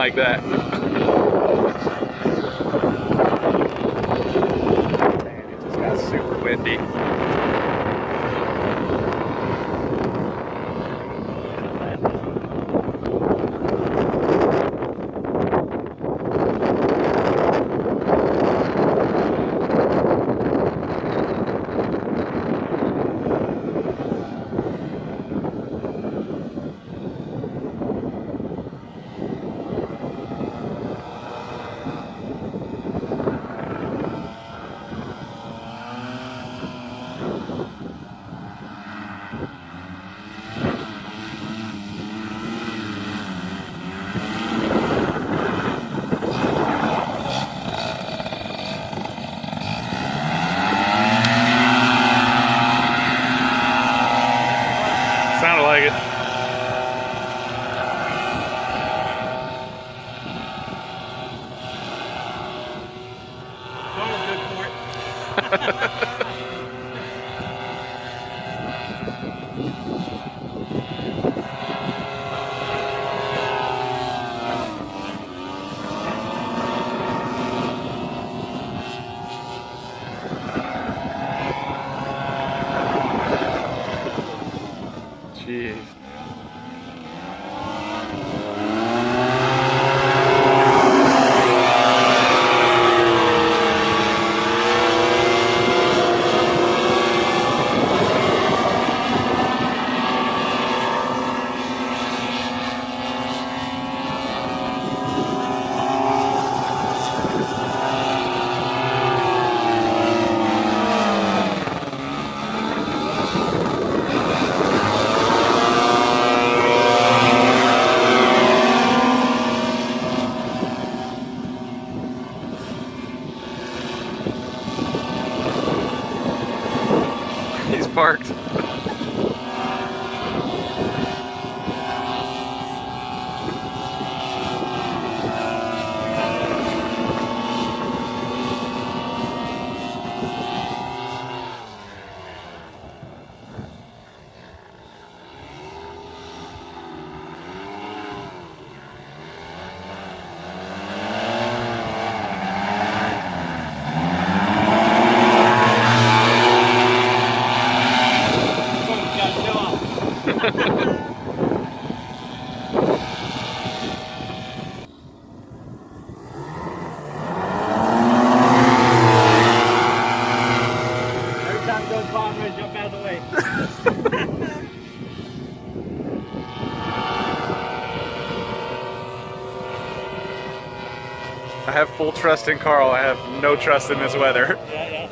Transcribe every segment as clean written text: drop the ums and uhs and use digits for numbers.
like that. Man, it just got super windy. Sounded like it. Almost good for it. Jeez. He's parked. Someone's got to show off. Every time it goes by, I'm ready to jump out of the way. I have full trust in Carl. I have no trust in this weather. Yeah, yeah.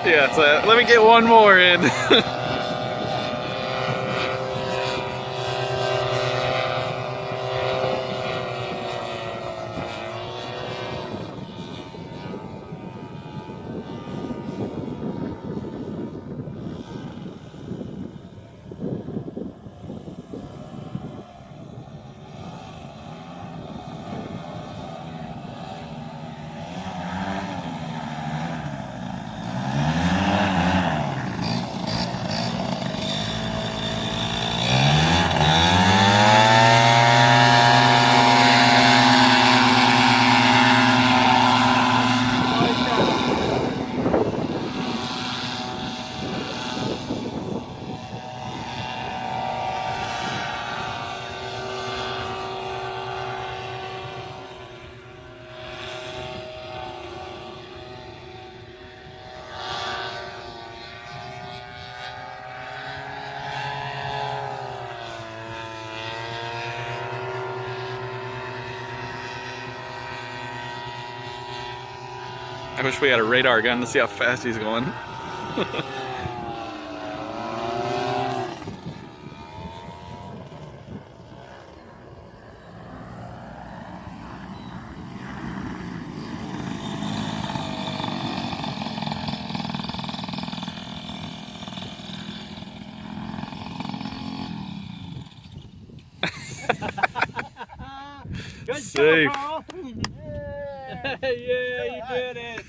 Yeah, so let me get one more in. I wish we had a radar gun to see how fast he's going. Safe. Yeah, you did it.